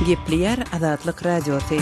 Gepleyer Azatlyk Radiosu.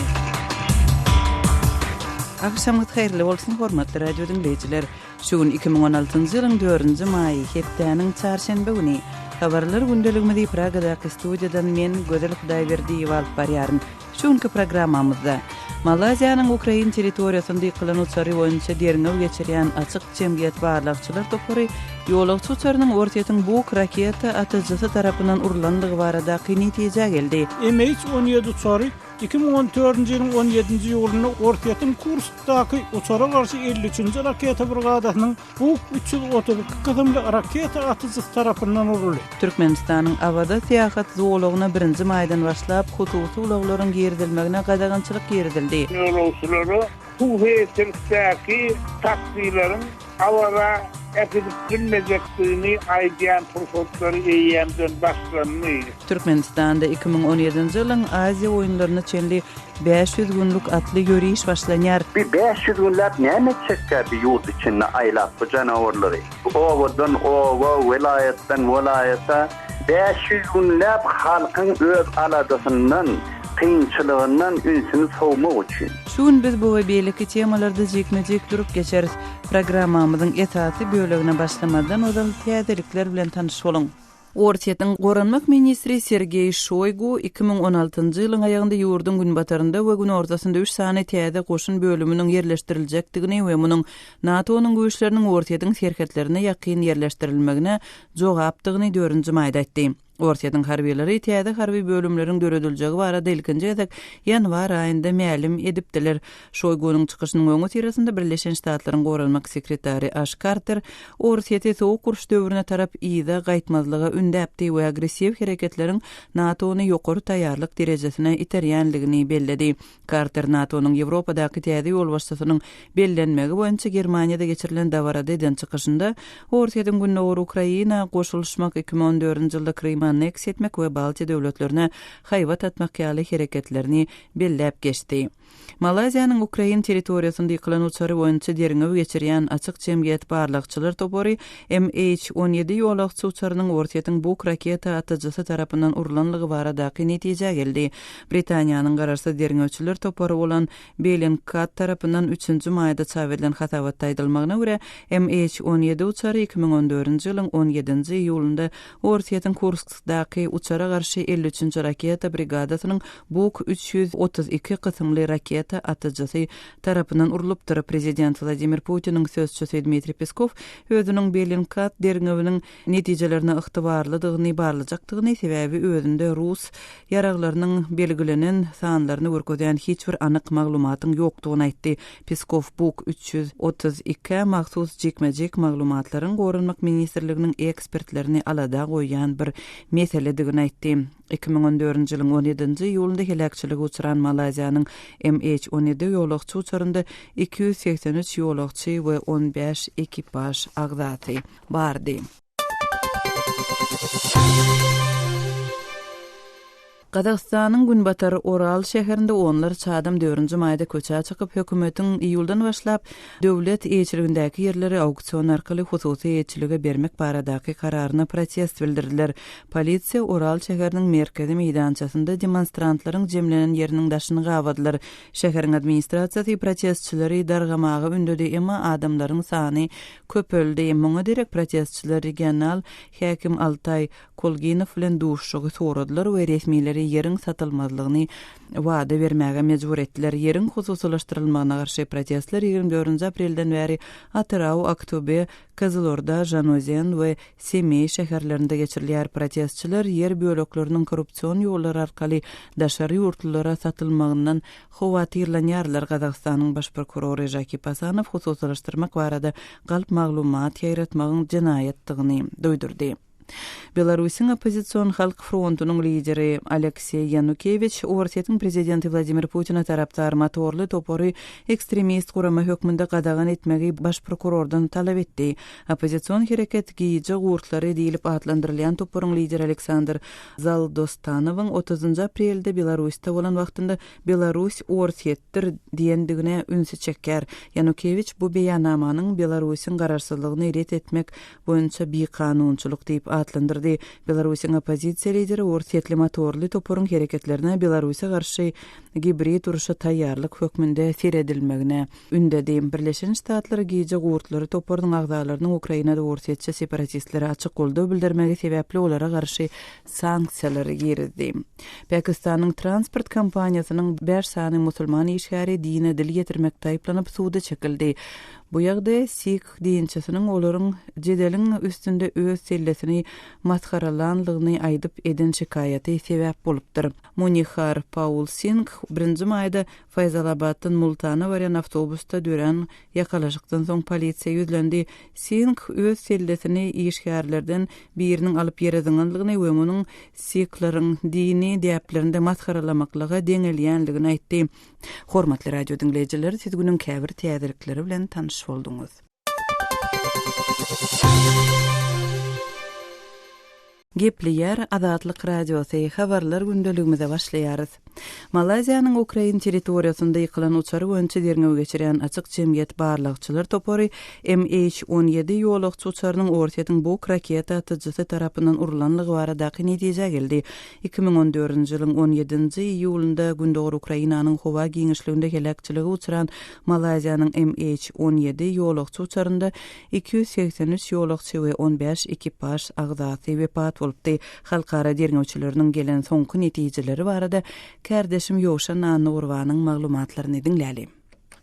Akşamyz hayrly bolsun hormatly radio dinleyijiler. Şugun 2016-njy ýylyň 4-nji maý hepdeniň çarşembe güni habarlar gündeligimizi Pragadaky studiýadan men Gözel Hudaýberdiýew alyp barýaryn. Şuňky programmamyzda Malaziýanyň Ukraina territoriýasynda ýykylan uçary boýunça derňew geçirýän açyk jemgyýet barlykçylar topary ýolagçy uçarynyň ortaýatyň buk raketa atyjysy tarapyndan urulanlygy barada netiýe geldi. MH17 uçary 2014-nji ýylyň 17-nji ýylyny ortaýatyň Kurskdaky uçara garşy 53-nji raketa brigadasynyň buk 332 kızımly raketa atyjysy tarapyndan uruldy. Türkmenistanyň awada seýahat zowlagyna 1-nji maýdan başlap hususy ulaglaryň girdilmegine gadagançylyk girdildi. Ýolagçylary bu heýetlikdäki taksiýlaryň awada edip bilmejekdigini aýdýan pursatları eýýämden başlanmy. Türkmenistanda 2017-nji ýylyň Aziýa oýunlaryna çenli 500 günlük atly ýöriş başlanýar. 500 günläp näme çekdi ýurt içinde aýlap bu janawarlary. Owadan owa welaýetden welaýata 500 günläp halkyň öz aladasyndan kynçylygyndan ünsini sowmak üçin. Şuň biz bu we beýleki temalarda jekmejek durup geçeriz. Programmamyzyň esasy bölегine başlamadan ozal täzelikler bilen tanyş bolun. Ortaýatyň goranmak ministri Sergey Shoygu 2016-njy ýylyň aýagynda ýurdun günbatarynda we gün ortasynda 3 sany täze goşun bölüminiň ýerleşdiriljekdigini we munyň NATO-nyň güýçleriniň ortaýatyň serhetlerine ýakyn ýerleşdirilmegine jogapdygyny 4-nji maýda aýtdy. Ortaýatyň harbiýleri täze harby bölümleriň döredilýägi barada ilkinji gezek ýanwar aýynda mälim edipdiler. Şoýgunyň çykyşynyň öňü tirasynda Birleşen Ştatlaryň goranmak sekretary Ash Carter ortaýaty soğuk gurş döwrüne tarap ýyda gaýtmazlyga ündäpdi we agressiw hereketleriň NATO-ny ýokary taýýarlyk derejesine iterýänligini belledi. Carter NATO-nyň Ýewropadaky täze ýolbaşçysynyň bellenmegi boýunça Germaniýada geçirilen dawarada eden çykyşynda ortaýatyň günnäwir Ukraina goşulşmak 2014-nji ýylda Krym aneks etmek we Baltiýa döwletlerine haýbat atmak ýaly hereketlerini belläp geçdi. Malaziýanyň Ukraina territoriýasynda ýykylan uçary boýunça derňew geçirýän açyk jemgyýet barlykçylar topary MH17 ýolagçy uçarynyň ortaýatyň buk raketa atyjysy tarapyndan urulanlygy baradaky netiýe geldi. Britaniýanyň garaşy derňewçiler topary bolan Bellingcat tarapyndan 3-nji maýda çawrylýan hatabat taýdylmagyna görä MH17 uçary 2014-nji ýylyň 17-nji ýylynda ortaýatyň Kurskdaky uçara garşy 53-nji raketa brigadasynyň buk 332 kysymly raketa atyjysy tarapyndan urulypdyr. Prezident Vladimir Putin'in sözçüsü Dmitri Peskov özüniň Bellingcat derňewiniň netijelerini ygtybarlydygyny barlajakdygyny sebäbi özünde Rus ýaraglarynyň belgilenen sanlaryny görkezýän hiç bir anyk maglumatyň ýokdugyny aýtdy. Peskov buk 332 mahsus jekmejek maglumatlaryň goranmak ministrliginiň ekspertlerini alada goýýan bir meseledigini aýtdy. 2014-nji ýylyň 17-nji ýylynda helakçylyga uçuran Malaziýanyň MH17 ýolagçy uçarynda 283 ýolagçy we 15 ekipaj agzaty bardy. Qazaqstanyň günbatary Oral şäherinde onlar çadam 4-nji maýda köçä çykyp hökümetiň iýuldan başlap döwlet eýçiligindäki ýerleri auksion arkaly hususy eýçilige bermek baradaky kararyna protest bildirdiler. Polisiýa Oral şäheriniň merkezi meýdançasynda demonstrantlaryň jemlenen ýeriniň daşyny gawadylar. Şäheriň administrasiýasy protestçileri dargamagy ündedi, emma adamlaryň sany köpöldi. Muňa direk protestçiler regional häkim Altay Kolginow bilen duşugy soradylar we resmiýleri ýeriň satylmazlygyny wada bermäge mejbur etdiler. Ýeriň hususlaşdyrylmagyna garşy protestler 24 aprelden beri Atyrau, Aktobe, Kızılorda, Janozen we Semey şäherlerinde geçirilýär. Protestçiler ýer bölekleriniň korrupsiýon ýollary arkaly daşary ýurtlara satylmagyndan howatyrlanýarlar. Qazaqstanyň baş prokurory Jaki Pasanov hususlaşdyrmak barada galp maglumat ýaratmagyň jinaýatdygyny doýdurdy. Belarusyň Opozisiýon Halk Frontunyň lideri Aleksey Yanukevich ortaýatyň prezidenti Vladimir Putina tarapdar motorly topary ekstremist gurama hökmünde gadagan etmegi baş prokurordan talap etdi. Opozisiýon hereket giýje gurtlary diýilip adlandyrylýan toparyň lideri Aleksandr Zaldostanowyň 30 aprelde Belarusda bolan wagtynda Belarus ortaýatdyr diýendigine ünsü çeker. Yanukevich bu beýannamanyň Belarusyň garaşsyzlygyny ret etmek boýunça bir kanunçylyk diýip atlandyrdy. Belarusyň opozisiýa lideri ortiýetli motorly toporun hereketlerine Belarusyga garşy gibrit uruşa taýýarlyk hökmünde seredilmegine ündedi. Birleşen Ştatlar giýje gurtlary toporun agdalarynyň Ukrainada ortiýetçi separatistlere açyk goldaw bildirmegi sebäpli olara garşy sanksiýalar girdi. Pakistanyň transport kompaniýasynyň 5 sany musulman işgäri dine dil getirmek taýplanyp suwda çekildi. Bu ýagdaý Sikh dinçisiniň olaryň jedeliň üstünde öz sellesini matkaralanlygyny aýdyp eden şikayaty sebäp bolupdyr. Munihar Paul Singh 1-nji maýda Fayzalabaddan Multana barýan awtobusda dören ýakalaşykdan soň polisiýa ýüzlendi. Singh öz sellesini işgärlerden biriniň alyp ýerediňligini we munyň Siklaryň dini däplerinde matkaralamaklyga deňelýänligini aýtdy. Hormatly radio dinleyijiler, siz günüň käbir täzelikleri bilen tanış boldunuz. Gepleýär Azatlyk radiosy habarlar gündeligimize başlaýarys. Malaziýanyň Ukraina territoriýasynda ýykylan uçary boýunça derňew geçiren açyk jemgyýet barlykçylar topory MH17 ýolagçy uçarynyň ortiýetiň bu raketa atyjysy tarapyndan urulanlygy barada netije geldi. 2014-nji ýylyň 17-nji iýulynda gündöwür Ukrainanyň howa giňişliginde helakçylygy uçuran Malaziýanyň MH17 ýolagçy uçarynda 283 ýolagçy we 15 ekipaj agzasy wepat bolupdy. Halkara derňewçileriniň gelen soňky netijeleri barada Kardeşim Ýowşan Anurwanyň maglumatlaryny dinläli.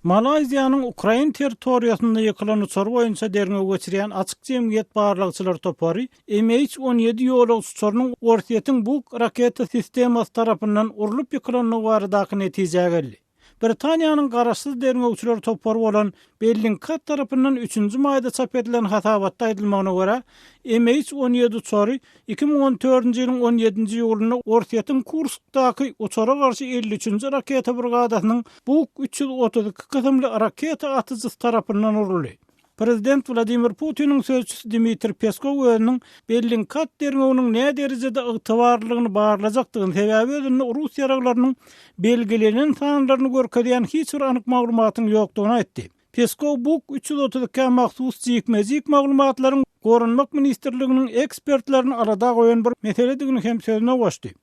Malaziýanyň Ukraina territoriýasynda ýykylan uçar boýunça derňew geçirýän açyk jemgyýet barlykçylar topory MH17 ýolagçy uçarynyň ortiýetiň bu raketa sistemasy tarapyndan urulyp ýykylanlygy barada netije geldi. Britaniýanyň garaşsyz derňewçiler topory bolan Bellingcat tarapyndan 3-nji maýda çap edilen hatabatda aýdylmagyna görä, MH17 uçary 2014-nji ýylyň 17-nji ýylyna ortiýetiň Kurskdaky uçara garşy 53-nji raketa brigadasynyň Buk 332 kysymly raketa atyjysy tarapyndan uruldy. Prezident Vladimir Putin'in sözçüsü Dmitri Peskov özüniň Bellingcat derňewiniň näme derejede ygtybarlygyny barlajakdygyny sebäbi özüne Rus ýaraglarynyň belgilenen sanlaryny görkezýän hiç bir anyk maglumatyň ýokdugyny aýtdy. Peskov Buk 332 mahsus jikmezik maglumatlaryň Gorunmak ministrliginiň ekspertlerini arada goýan bir meseledigini hem sözüne goşdy.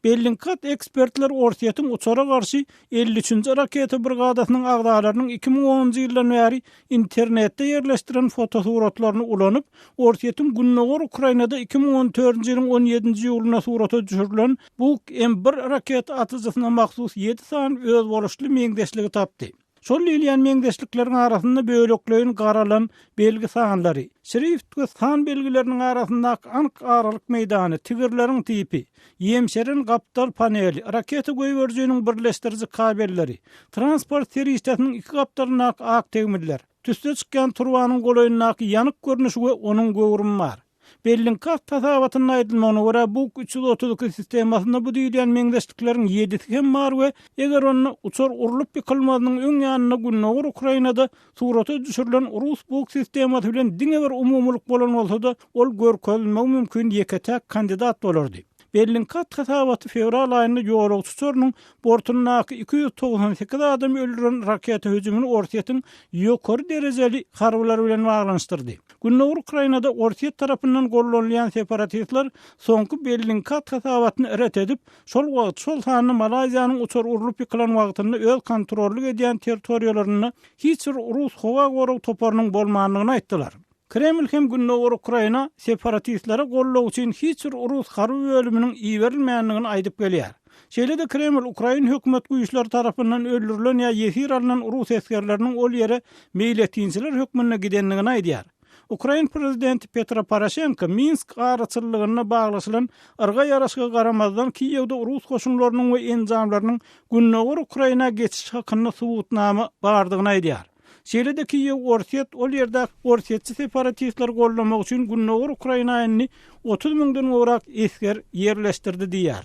Bellingcat ekspertler ortiýetiň uçara garşy 53-nji raketa brigadasynyň agdalarynyň 2010-njy ýyldan bäri internetde ýerleşdiren fotosuratlaryny ulanyp, ortiýetiň günnäwür Ukrainada 2014-nji ýylyň 17-nji ýylyna surata düşürilen bu M1 raketa atyjysyna mahsus 7 san öz boluşly meňdeşligi tapdy. Şol ýylyan meňdeşlikleriň arasynda böleklöýün garalan belgi sanlary, şrift we san belgileriniň arasynda anyk aralyk meýdany, tigirleriň tipi, ýemşerin gapdal paneli, raketa goýberjiginiň birleşdirici kabelleri, transport seriýasynyň iki gapdalyna ak tegmirler, tüsde çykýan turbanyň goloýunyna ýanyk görnüşi we onuň gowrumy bar. Bellingcat tasawatyny aýdylmagyna görä bu 332 sistemasynda bu diýilen meňdeşlikleriň 7-si hem bar we eger onu uçar urulyp ýykylmagynyň öň ýanyna günnäwür Ukrainada surata düşürilen Rus bu sistemasy bilen diňe bir umumlyk bolan bolsa-da ol görkezilmegi mümkin ýeketäk kandidat bolardy. Bellingcat tasawaty fevral aýynda ýolagçy uçarynyň bortundaky 298 adam öldüren raketa hüjümini ortiýetiň ýokary derejeli harbylar bilen baglanşdyrdy. Günnäwür Ukrainada ortiýet tarapyndan gollanýan separatistler soňky Bellingcat tasawatyny eret edip, şol wagt şol sany Malaziýanyň uçar urulyp ýykylan wagtynda öz kontrolly edýän territoriýalaryny hiç bir Rus howa gorag toparynyň bolmanlygyny aýtdylar. Kreml hem günnäwür Ukraina separatistlere gollaw üçin hiç bir Rus harby bölüminiň iýerilmänligini aýdyp gelýär. Şeýle-de Kreml Ukraina hökümet güýçleri tarapyndan öldürilen ýa ýesir alynan Rus eskerleriniň ol ýere meýletinçiler hökmüne gidenligini aýdýar. Ukraina prezidenti Petro Poroshenko Minsk araçylygyna baglaşylan ırga ýaraşyga garamazdan Kiýewde Rus goşunlarynyň we enjamlarynyň günnäwür Ukraina geçiş hakyny subutnama bardygyny aýdýar. Şeýle-de Kiýew ortiýet ol ýerde ortiýetçi separatistler gollamak üçin günnäwür Ukrainaýny 30 000-den gorak esker ýerleşdirdi diýär.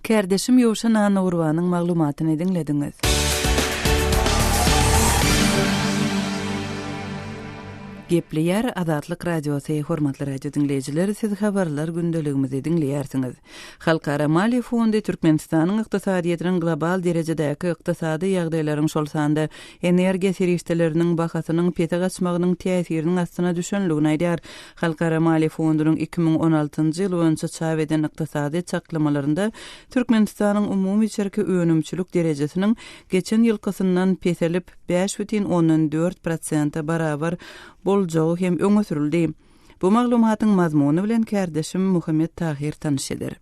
Kardeşim Ýowşan Anurwanyň maglumatyny dinlediňiz. Gepli ýer Azatlyk radiosy hormatly radio dinleýijiler, siz habarlar gündeligimizi dinleýärsiňiz. Halkara Mali Fondy Türkmenistanyň ykdysadyýetiniň global derejedäki ykdysady ýagdaýlaryň şolsanda energiýa serişdeleriniň bahasynyň pete gaçmagynyň täsiriniň astyna düşenligini aýdýar. Halkara Mali Fondynyň 2016-njy ýyl boýunça çap eden ykdysady çaklamalarynda Türkmenistanyň umumy içerki önümçülük derejesiniň geçen ýylkysyndan peselip 5,4% barabar boljagy hem öňe sürildi. Bu maglumatyň mazmuny bilen kardeşim Muhammed Tahir tanış eder.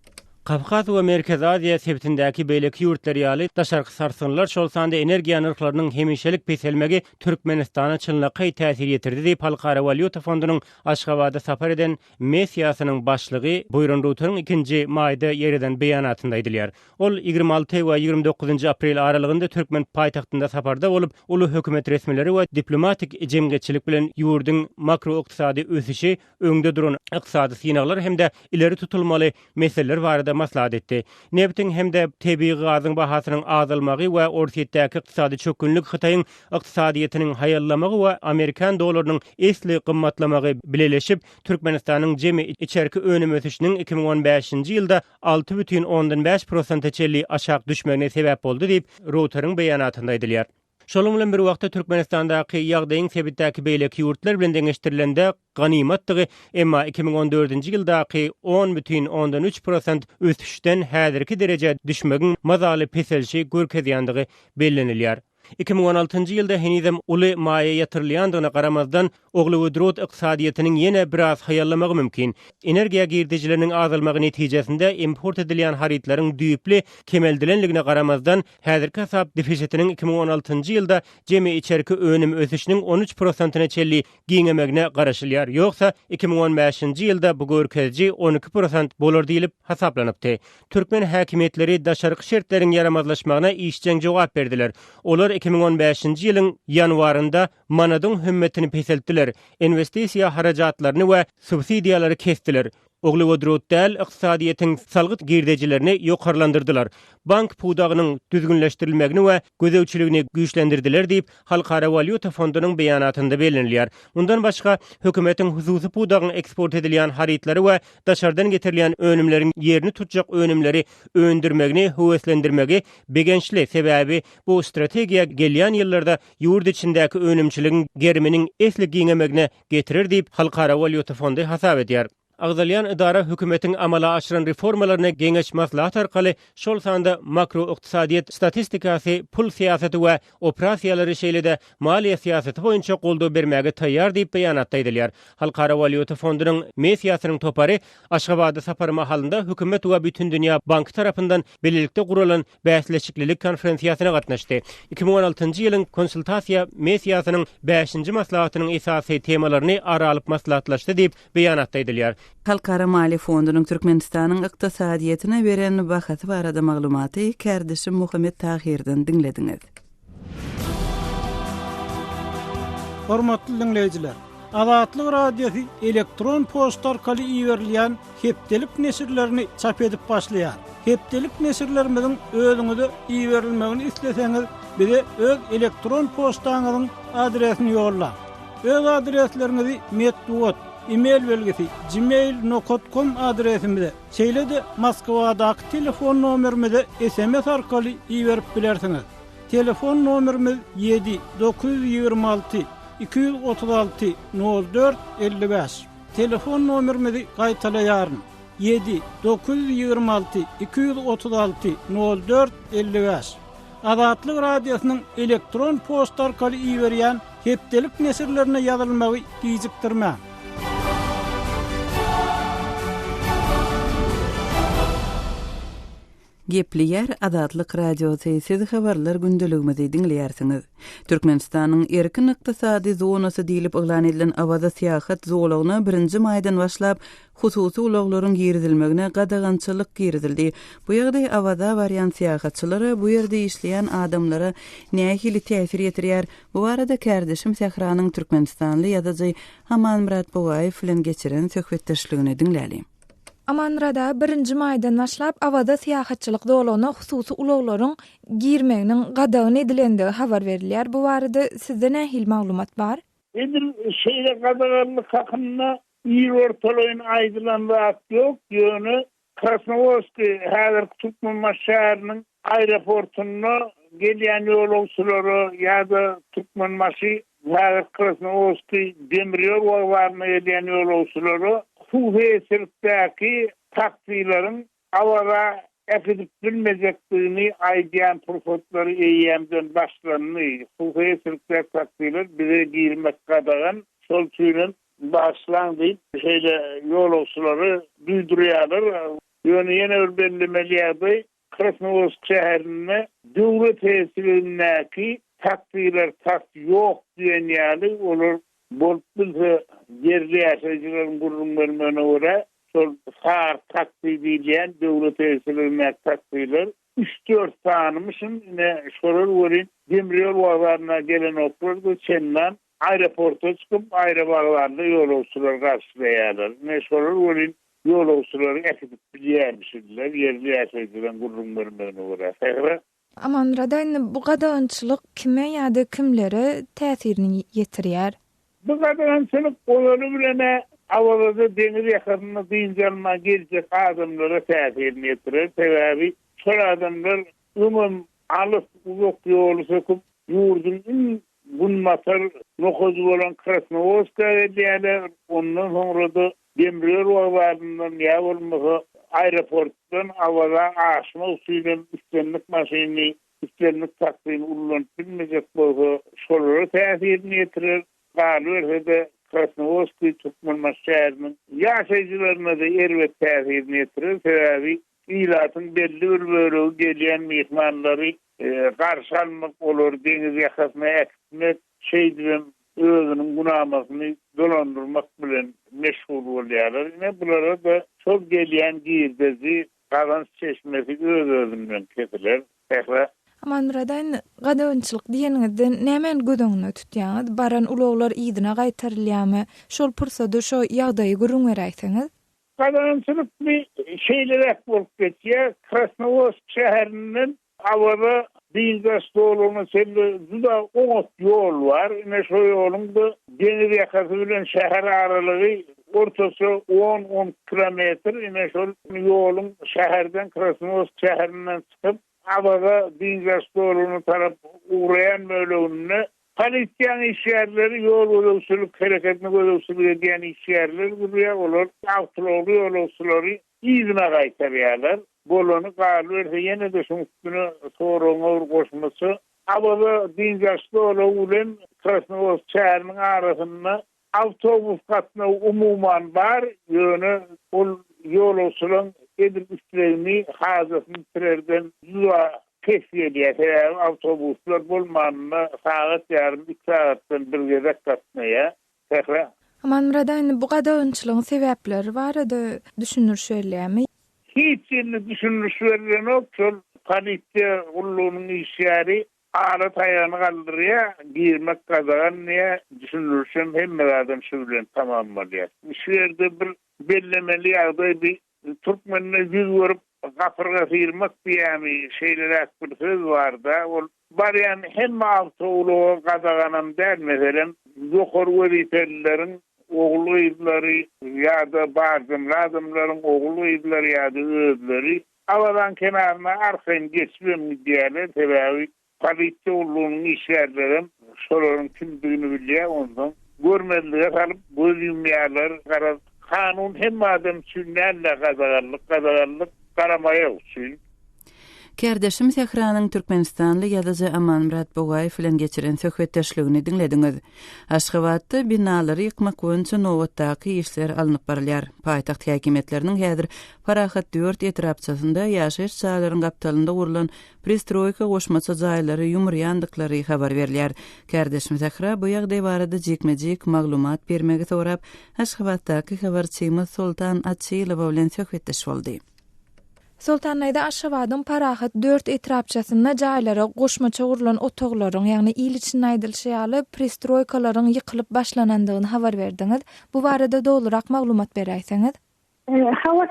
Kafkas we Merkez Aziýa sebitindäki beýleki ýurtlar ýaly daşarky sarsynlar şolsanda energiýa narhlarynyň hemişelik peselmegi Türkmenistana çynlaky täsir ýetirdi diýip Halkara Valyuta Fondunyň Aşgabatda sapar eden messiýasynyň başlygy Buyran Ruterň 2-nji maýda ýerden beýanatynda aýdylýar. Ol 26 we 29 aprel aralygynda Türkmen paýtagtynda saparda bolup, uly hökümet resmileri we diplomatik jemgyýetçilik bilen ýurduň makro ykdysady ösüşi, öňde duran ykdysady synaglar hemde ileri tutulmaly meseleler barada maslahat etdi. Nebtiň hemde tebii gazyň bahasynyň azalmagy we ortaýetdäki ykdysady çökünlük Hytaýyň ykdysadyýetiniň haýallamagy we Amerikan dollarynyň esli gymmatlamagy bileleşip, Türkmenistanyň jemi içerki önüm ösüşiniň 2015-nji ýylda 6,5% çelli aşak düşmegine sebäp boldy diýip Reuters'ň beýanatynda aýdylýar. Şolum bilen bir wagtda Türkmenistandaky ýagdaýyň sebitdäki beýleki ýurtlar bilen deňeşdirilende ganymatdygy, emma 2014-nji ýyldaky 10,3% ösüşden häzirki derejä düşmegiň mazaly peselşi görkezýänligi bellenilýär. 2016-njy ýylda henizem uly maýa ýatyrylýandygyna garamazdan ogluwydrot ykdysadyýetiniň ýene biraz haýallamagy mümkin. Energiýa girdijileriniň azalmagy netijesinde import edilýän haritlaryň düýpli kemeldilenligine garamazdan häzirki hasap defisitiniň 2016-njy ýylda jemi içerki önüm ösüşiniň 13%-na çelli giňemegine garaşylýar. Ýoksa 2015-nji ýylda bu görkezji 12% bolar diýilip hasaplanypdy. Türkmen häkimetleri daşarky şertleriň yaramazlaşmagyna işçiň jogap berdiler. Olar 2015-nji ýylyň ýanwarynda manadyň hümmetini peseltdiler. Investisiýa harajatlaryny we subsidiýalary kesdiler. Ogluwydrot däl ykdysadyýetiň salgyt girdejilerini ýokarlandyrdylar. Bank pudagynyň düzgünleşdirilmegini we gözewçiligini güýçlendirdiler diýip Halkara Valyuta Fondunyň beýanatynda bellenilýär. Mundan başga hökümetiň hususy pudagyň eksport edilýän haritlary we daşardan getirilýän önümleriň ýerini tutjak önümleri öndürmegini höweslendirmegi begençli sebäbi bu strategiýa gelýän ýyllarda ýurt içindäki önümçiligiň germiniň esli giňemegine getirir diýip Halkara Valyuta Fondy hasap edýär. Agzalyan idara hökümetiň amala aşyran reformalaryna geňeş maslahat arkaly şol sanda makro ykdysadyýet statistikasy, pul siýasaty we operasiýalary şeýlede maliýe siýasaty boýunça goldaw bermäge taýýar diýip beýanatda aýdylýar. Halkara Valyuta Fondunyň messiýasynyň topary Aşgabatda sapar mahalynda hökümet we bütün dünýä banky tarapyndan belirlikde guralan bäsleşiklilik konferensiýasyna gatnaşdy. 2016-njy ýylyň konsultasiýa messiýasynyň 5-nji maslahatynyň esasy temalaryny aralyp maslahatlaşdy diýip beýanatda aýdylýar. Halkara Mali Fondunyň Türkmenistanyň ykdysadyýetine beren bahasy barada maglumaty kardeşim Muhammed Tahirden dinlediňiz. Hormatly dinleýijiler, Azatlyk radiosu elektron poçta arkaly iýerilýän hepdelik nesirlerini çap edip başlaýar. Hepdelik nesirlerimiň özüňize iýerilmegini isleseňiz, bize öz elektron poçtaňyzyň adresini ýolla. Öz adreslerinizi metduat e-mail belgesi gmail.com adresimize, şeýle-de Moskwadaky telefon nomerimize SMS arkaly iýerip bilersiňiz. Telefon nomerimiz 7-926 236 04 55. Telefon nomerimizi gaýtalaýaryn. 7-926 236 04 55. Azatlyk radiosynyň elektron poçta arkaly iýerýän hepdelik nesirlerine ýazylmagy gijikdirmä. Gepli ýer Azatlyk radiosy, siz habarlar gündeligimizi dinleýärsiňiz. Türkmenistanyň erkin ykdysady zonasy diýilip oglan edilen awaza syýahat zolagyna 1-nji maýdan başlap hususy ulaglaryň girizilmegine gadagançylyk girizildi. Bu ýagdaý awaza barýan syýahatçylary bu ýerde işleýän adamlara nähili täsir ýetirýär. Bu barada kardeşim Sehranyň Türkmenistanly ýazyjy Aman Murat Bogaýew bilen geçiren söhbetdeşligini dinläli. Amanrada 1-nji maýdan başlap awada syýahatçylyk dolagyna hususy ulaglaryň girmeginiň gadagyny edilendigi habar berilýär. Bu barada sizde nähili maglumat bar? Edir şeyle qadaganlyk hakynda iyi ortalygyny aýdylan zat ýok. Ýöne Krasnovodski häzir Türkmen şäheriniň aeroportuna gelýän ýolagçylary ýa-da Türkmen maşy häzir Krasnovodski demir waglaryna gelýän ýolagçylary huwesirtdäki taksilaryň awara efidip bilmejekdigini aýdýan pursatları eýýämden başlandy. Huwesirtdäki taksiler bize girmek gadagan şol üçin başlandy. Şeýle ýolagçylary duýdurýarlar. Ýöne ýene bir bellemelýärdi. Krasnovodsk şäherine döwlet tesirindäki taksiler ýok diýen ýaly olar bolup bilse yerli ýaşaýjylaryň gurulmalarına görä şol sar taksi diýen döwlet tesirindäki taksiler 3-4 sanymışyn ine şolar werin demir waglaryna gelen oturdy çendan aeroporta çykyp aerobaglarynda ýolagçylar garşylaýarlar. Ne şolar werin ýolagçylary äkidip bilýärmişler, yerli ýaşaýjylaryň gurulmalarına görä. Aman Radaýyn, bu gadagançylyk kime ýa-da kimlere täsirini ýetirýär? Bu gadagançylyk olary bilen awalda deňiz ýakynyna diýilýän geljek adamlara täsirini ýetirer. Sebäbi şol adamlar umum alyp uzak ýol söküp ýurdun bunmatar nokoz bolan Krasnovodska diýerler. Ondan soňra da demir waglarynyň ýa bolmasa aeroportdan awada aşma usulen üstünlük maşyny, üstünlük taksini ullanıp bilmejek bolsa şolara täsirini ýetirer. Galy Krasnovodski Türkmen şäheriniň ýaşaýjylaryna da erwet täsirini ýetirer. Sebäbi ilatyň belli bir bölegi gelýän mehmanlary garşy almak bolar, deňiz ýakasyna äkitmek, şeýdem özüniň günahmasyny dolandyrmak bilen meşgul bolýarlar. Ne bulara da şol gelýän girdezi, gazanç çeşmesi öz-özünden kesiler. Aman Radaýyn, gadagançylyk diýeningizde nämen gödüňiňe tutýaňyz? Baran ulaglar ýygyna gaýtarylýarmy? Şol pursada şo ýagdaýy görüň beräýsiňiz? Gadagançylyk bir şeýlerek bolup getýär. Krasnovodsk şäheriniň awara Dingastoğlu'nun sende juda 10 yol var. Ne şu yolunda deniz yakası bilen şehir aralığı ortası 10 kilometre. Ne şu yolun şehirden Krasnovodsk şehrinden çıkıp Avaga Dingastoğlu'nun taraf uğrayan bölümüne Palestiyan işyerleri yol oluşsuluk hareketini oluşsuluk eden işyerleri buraya olur. Avtologlu yol oluşsuları izine kaytarıyorlar. Bolonu galverse yine de şun üstüne sorunlar koşması. Avaga Dingastoğlu bilen Krasnovodsk şäheriniň arasynda avtobus katna umuman bar. Ýöne ol yol oluşsulyň edip üstlerini hazasyny tirerden juda kesiyeliye avtobuslar bolmanına saat yarım 2 saatdan bir gezek katmaya. Aman Radaýyn, bu gadagançylygyň sebäpleri barada düşünürşelärmi? Hiç ýerde düşünürşelärmi yok. Polisiýa ullunyň işleri ara taýany galdyrýar, girmek gadagan näme düşünürşem hemme adam şu bilen tamamlaýar. Şu ýerde bir bellemeli ýagdaý bir Türkmenle yüz vurup gafırga firmak diýämi şeýler bir söz var da ol baryan hem awtowlu gadaganan däl meselen ýokary wezipeleriň ogly ýyllary ýa-da bazı adamlaryň ogly ýyllary ýa-da özleri awadan kenaryna arkaň geçmem diýerler. Sebäbi polisiýa ullunyň işgärleri şolaryň kimdigini bilýär, ondan görmezlige salyp gözüýmýärler. Kanun hem adam sünnälle gadaganlyk garamaya usul. Kerdeşim Sehranyň Türkmenistanly ýazyjy Aman Murat Bogaýew bilen geçiren söhbetdeşligini dinlediňiz. Aşgabatda binalary ýykmak boýunça nowatdaky işler alınıp barylýar. Paýtaxt häkimetleriniň häzir Parahat 4 etrapçasynda ýaşaýyş çağlaryň gapdalynda gurulan pristroýka goşmaça jaýlary ýumurýandyklary habar berilýär. Kerdeşim Sehra bu ýagdaý barada jekmejek maglumat bermegi sorap, Aşgabatdaky habarçymyz Sultan Atçylow bilen söhbetdeş boldy. Sultanaýda Aşgabatyň Parahat 4 etrapçasynda jaýlara goşmaça gurulan otoglaryň, ýagny il için aýdylşýaly pristroýkalaryň ýykylyp başlanandygyny habar berdiňiz. Bu barada dolurak maglumat beräýsiňiz? Hawa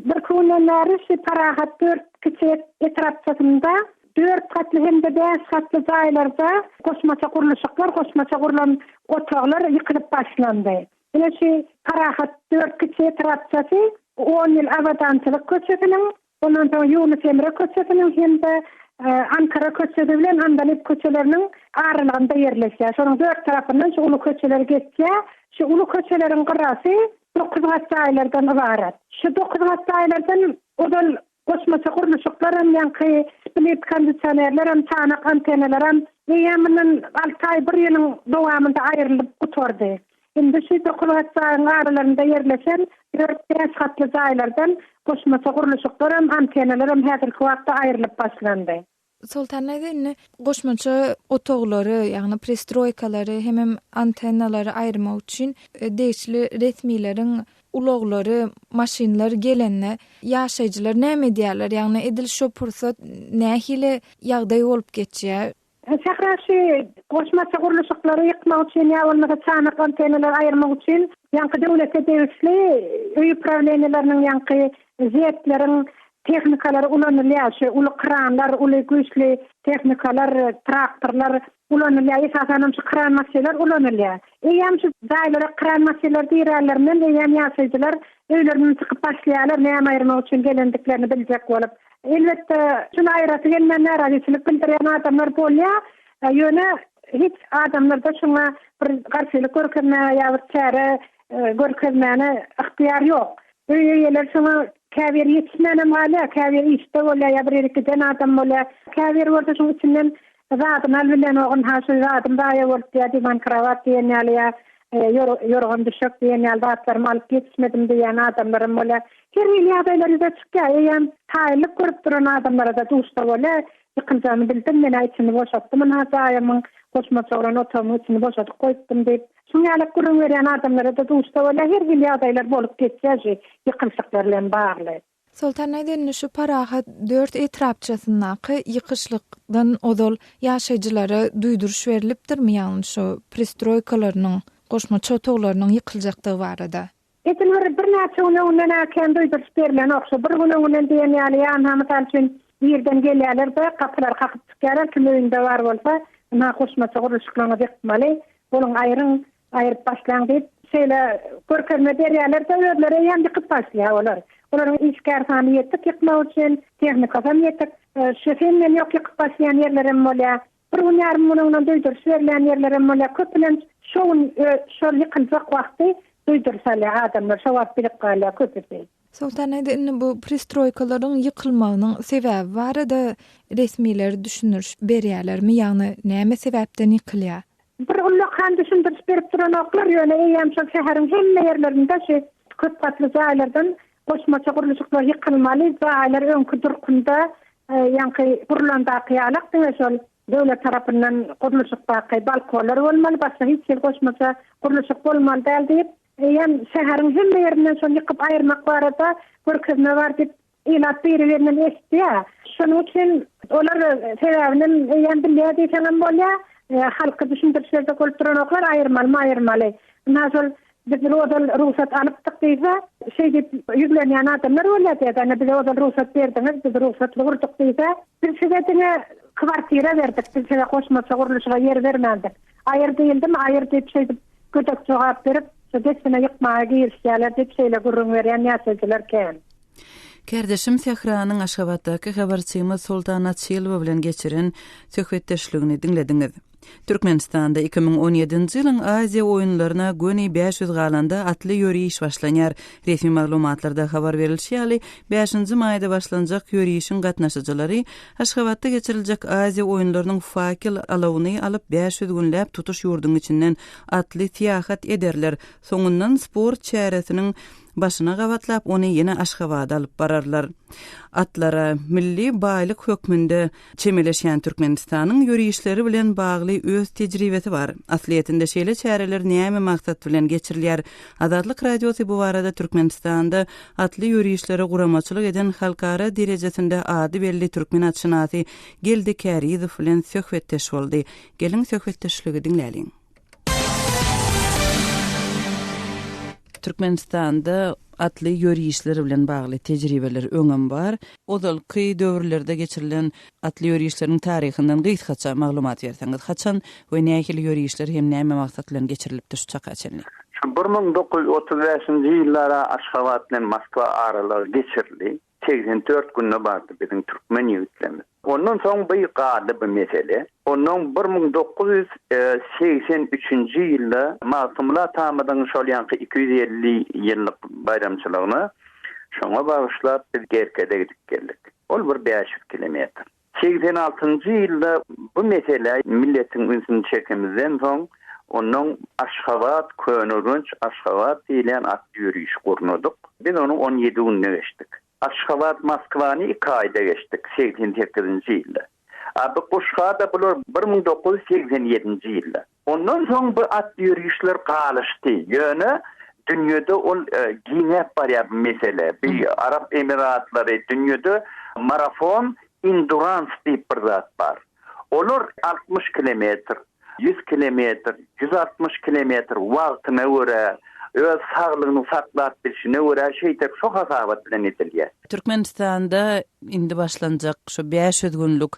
bir kundan beri Parahat 4 kiçik etrapçasynda 4 katly hem de 5 katly jaýlarda goşmaça guruluşyklar, goşmaça gurulan otoglar ýykylyp başlandy. Ýa-ni parahat 4 kiçi etrapçasy 10 ýyl awadançylyk köçeginiň, ondan soň Ýunus Emre köçeginiň hem de Ankara köçegi bilen Andalip köçeleriniň aralygynda ýerleşýär. Şonuň 4 tarapyndan şu uly köçeler geçýär. Şu uly köçeleriň gyrasy 9 gaçaýlardan ibaret. Şu 9 gaçaýlardan odal goşmaça guruluşyklar hem ýa-ni split kondisionerler hem çanak antenalar hem ýa-ni 6 aý 1 ýylyň dowamynda aýrylyp oturdy. Indi şu 9 gaçaýlaryň aralarynda ýerleşen 4 hatly jaýlardan goşmaça guruluşyklar hem antenalar hem häzirki wagtda aýrylyp başlandy. Sultanayda goşmaça otoglary, ýagny pristroykalary hem antennalary aýyrmak üçin deýişli resmiýlerin uloglary, maşinler gelenne ýaşaýjylar näme diýerler? Ýagny edil şu pursat nähili ýagdaý bolup geçýär? Şäherşi goşmaça guruluşyklary ýykmak üçin ýa-da çanak antennalar aýyrmak üçin ýa-ni döwlete deýişli öý upravleniýalarynyn ýa-ni zetleriň texnikalary ulanylýar, uly kranlar, uly güýçli texnikalar, traktorlar ulanylýar, esasen şu kran maşinler ulanylýar. Eýem şu daýlara kran maşinler diýerlerden eýem ýaşaýjylar öýlerini çykyp başlaýarlar, näme aýyrmak üçin gelendiklerini biljek bolup. Elbetde şunu aýraty gelmän narahatçylyk bildirýän adamlar bolýar. Ýöne hiç adamlarda şuna bir garşylyk görkezmä ýa bir çäre görkezmäne ihtiýar ýok. Öýeler şuna käbir ýetişmänem hala, käbir işte bolýar, ýa bir ikiden adam bolýar. Käbir bolsa şoň içinden zatyn albilen ogun haşy zatyn daýa bolýar, diwan kravat diýen ýa yorgan düşük diýen ýaldatlarym alyp ýetişmedim diýen adamlarym bolýar. Her ýaýlarda çykýar, ýa-ni taýlyk görüp duran adamlara da duşda bolýar. Ýykynjany bildim, men içini boşaltdym, haýamyň goşmaça olan otogyň içini boşaltyp goýdum diýip. Şuňalyk gurun berýän adamlara da duşda bolýar, her ýaýlar bolup geçýär, ýykylşyklar bilen bagly. Sultanayda şu parahat 4 etrapçasyndaky ýykyşlykdan odol ýaşaýjylara duýduruş berilipdirmi ýa-ni şu pristroykalarynyň, goşmaça otoglarynyň ýykyljakdygy barada? Etilwer bir näçe unuňdan äken duýduruş berilen okşa bir unuňdan diýen ýaly hamytal üçin ýerden gelýärler de kapylar kakyp çykýarlar, kiminde bar bolsa, ona goşmaça guruluşyklaryna ýetmeli, boluň aýryp başlaň diýip şeýle görkezme berýärler de öýleri ýa-ni ýykyp başlaýarlar. Olaryň işgär sany ýetip ýykmak üçin tehnika hem ýetip, şefenmen ýok ýykyp başlaýan ýerlerim bolýar. Bir ýarym unuňdan duýduruş berilen ýerlerim bolýar. Köpülen şol ýykyljak wagty duýdursalar adamlar şowap bilip galýar köpüsi. Sultanayda bu pristroykalaryň ýykylmagynyň sebäbi barada resmiýler düşünürüş berýärlermi, ýagny näme sebäpden ýykylýar? Bir ullakan düşündürüş berip duran oklar ýöne eýem şu şäheriň hemme ýerlerinde şu köp katly jaýlardan goşmaça guruluşyklar ýykylmaly, jaýlar öňkü durkunda ýa-ni gurulandaky ýalyk şol döwlet tarapyndan guruluşykdaky balkonlar bolmaly, başga hiç goşmaça guruluşyk bolmaly diýip eýem şäheriň hemme ýerinden şol ýykyp aýyrmak barada görkezme bar diýip eýlat berýärler eşitýär. Şonuň üçin olar sebäbini eýem bilýär diýen bolýar. Halka düşündürüşlerde kulturan oklar aýyrmaly. Nasıl biz odal ruhsat alypdyk diýse, şeýde ýüzlenýän adamlar bolýar, ýa-da biz odal ruhsat berdiňiz, biz ruhsat guruldyk diýse, biz size kwartira berdik, biz size goşmaça guruluşyga ýer bermädik. Aýyr diýildimi, aýyr diýip şeýde götek jogap berip, şu desine ýykmaga girişýärler diýip şeýle gurrun berýän ýaşaýjylar ken. Kerdeşim Sehranyň Aşgabatdaky habarçymyz Sultana Çylova bilen geçiren söhbetdeşligini dinlediňiz. Türkmenistanda 2017-nji ýylyň Aziýa oýunlaryna göni 500 galanda atly ýöriýiş başlanýar. Resmi maglumatlarda habar berilýär, 5-nji maýda başlanjak ýöriýişiň gatnaşyjylary Aşgabatda geçiriljek Aziýa oýunlarynyň fakil alawyny alyp 500 günläp tutuş ýurduň içinden atly tiýahat ederler. Soňundan sport çäresiniň başyna gawatlap ony ýene Aşgabatda alyp bararlar. Atlara milli baýlyk hökmünde çemeleşýän Türkmenistanyň ýöriýişleri bilen bagly öz tejribesi bar. Asliýetinde şeýle çäreler näme maksat bilen geçirilýär? Azatlyk radiosu bu barada Türkmenistanda atly ýöriýişlere guramaçylyk eden halkara derejesinde ady belli türkmen atşynasy Geldi Kärizow bilen söhbetdeş boldy. Gelin söhbetdeşligi dinläliň. Türkmenistanda atly ýörüşleri bilen bagly tejribeler öňem bar. Ozalky döwürlerde geçirilen atly ýörüşleriň taryhynyň gysgaça maglumat berseňiz, haçan we nähili ýörüşler hem näme maksat bilen geçirilipdir şu çakaçany? 1935-nji ýyllara Aşgabat bilen Moskwa araly geçirildi. 84 günne bardy bizim türkmen ýigitlerimiz. Ondan soň bu ýykaly bir mesele. Onun 1983-nji ýylda Masumla tamydyň şol ýanky 250 ýyllyk bayramçylygyny şoňa bagyşlap biz Gerkede gidip geldik. Ol bir 500 kilometr. 86-njy ýylda bu mesele milletiň ünsini çekimizden soň onun Aşgabat, Könürünç, Aşgabat diýilen at ýürüýüş gurnudyk. Biz onu 17 günde geçdik. Aşgabat Moskvany 2 aýda geçdik 88-nji ýylda. Abi Kuşgada bular 1987-nji ýylda. Ondan soň bu at ýürüýüşler galyşdy. Ýöne dünýede ol giňep barýar mesele. Bir Arap Emiratlary dünýede marafon endurance diýip bir zat bar. Olar 60 kilometr, 100 kilometr, 160 kilometr wagtyna görä öz saglygyny saklap bilişine görä şeýtek şo hasabat bilen edilýär. Türkmenistanda indi başlanjak şu 500 günlük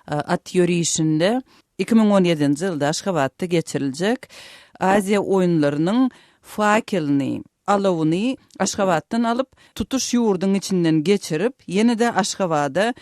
at ýörüýüşinde 2017-nji ýylda Aşgabatda geçiriljek Aziya oýunlarynyň fakelini, alawyny Aşgabatdan alyp tutuş ýurduň içinden geçirip ýene-de Aşgabada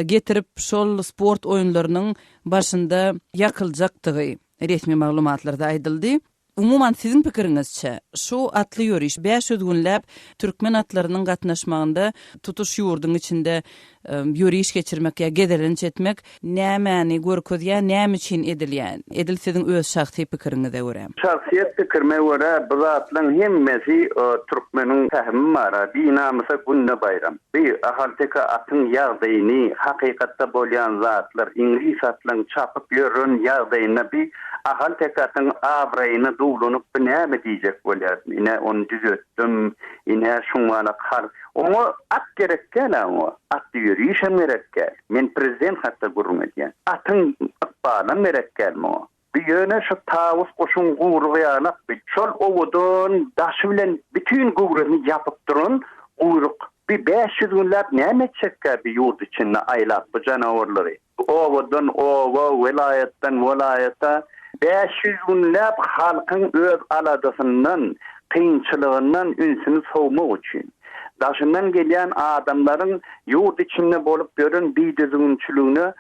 getirip şol sport oýunlarynyň başynda ýakyljakdygy resmi maglumatlarda aýdyldy. Umuman sizin pikiriňizçe şu atly ýörüş 500 günläp türkmen atlarynyň gatnaşmagynda tutuş ýurduň içinde ýörüş geçirmek ýa gedelenç etmek nämäni görkezýär, näme üçin edilýär? Edilsediň öz şahsy pikiriňize görä. Şahsiýet pikirime görä bu zatlaryň hemmesi türkmeniň tähmi mara, dinamysa günne bayram. Bir ahalteka atyň ýagdaýyny hakykatda bolýan zatlar inglis atlaryň çapyp ýörün ýagdaýyna bir ahal tekatyň awraýyny duglunyp näme diýjek bolýar. Ine onu düzeltdim, ine şuňa kar. Onu at gerekkel ama at ýürüýüşem gerekkel. Men prezident hatda gurulmaýan. Atyň ykbalyny gerekkel mo. Bir ýöne şu tawus goşun gurulýanak bir şol owudun daşy bilen bütün guruluny ýapyp durun. Uyruk bir 500 günläp näme çekkä bir ýurt içinde aýlap bu janawarlary. Owudun owa welaýatdan welaýata 500 günläp halkyň öz aladasyndan, kynçylygyndan ünsini sowmak üçin, daşyndan gelýän adamlaryň ýurt içinde bolup görün biýdüzgünçiligini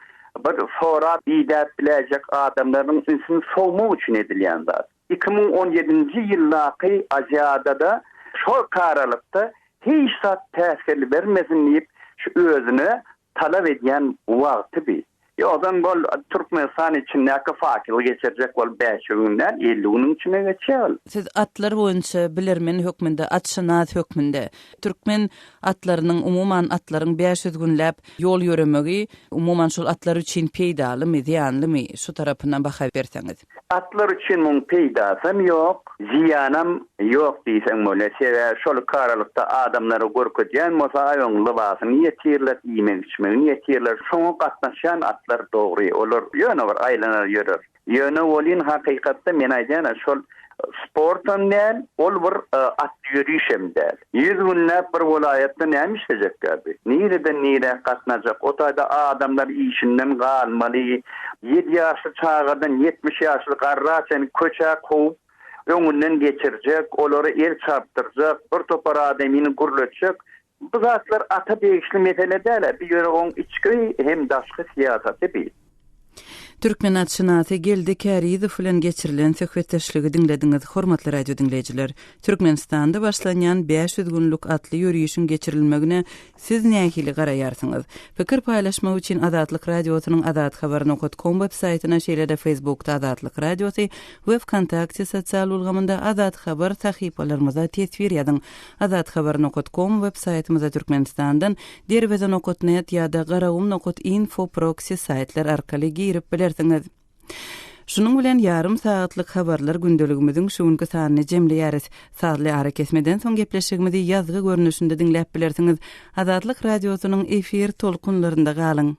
bir sorat ýa biläjek adamlaryň ünsini sowmak üçin edilýän zat. 2017-nji ýyldaky Aziyada şol karalykda hiç zat täsir bermesin diýip şu özüni talap edýän wagty bir. Ýa-da bol Türkmenistan için näke fakir geçirecek bol 5 günler 50 günün içine geçýär. Siz atlar boýunça bilermen hökmünde, atşynat hökmünde türkmen atlarynyň umuman atlaryň 500 günläp ýol ýöremegi umuman şol atlar üçin peýdalymy, ziýanlymy? Şu tarapyndan baha berseňiz. Atlar üçin muň peýdasam ýok, ziýanam ýok diýsen bolýar. Sebäbi şol karalykda adamlary görkezýän bolsa aýoň libasyny ýetirler, ýemek içmegi ýetirler. Şoňa gatnaşan atlar dogry, olar ýöne bir aýlanar ýörer. Ýöne bolýan hakykatda men aýdýan şol sportdan näl, ol bir at ýürüýüşem däl. 100 günläp bir welaýatda näme işlejek gäbi? Nireden nire gatnaşak? O taýda adamlar işinden galmaly. 7 ýaşly çağdan 70 ýaşly garraçany köçä koýup öňünden geçirjek, olary el çarptyrjak, bir topar adamyny gurlatjak. Bu zatlar ata beýişli mesele däl, bir ýöre oň içki hem daşky siýasaty bir. Türkmen atşynaty Geldi Käriýew bilen geçirilen söhbetdeşligi dinlediňiz, hormatly radio dinleýijiler. Türkmenistanda başlanýan 500 günlük atly ýürüýüşiň geçirilmegine siz nähili garaýarsyňyz? Pikir paýlaşmak üçin Azatlyk radiosynyň azathabar.com websaýtyna şeýle-de Facebookda Azatlyk radiosy we Wkontakte sosial ulgamynda Azat Habar sahypalarymyza tesvir ýazyň. Azathabar.com websaýtymyza Türkmenistandan derwezan.net ýa-da garawum.info proxy saýtlar arkaly girip bilersiňiz. Şunun bilen yarım saatlyk habarlar gündeligimiziň şuňky sanyny jemleýäris. Sagly ara kesmeden soň gepleşigimizi ýazgy görnüşinde dinläp bilersiňiz. Azatlyk radiosynyň efir tolkunlarynda galyň.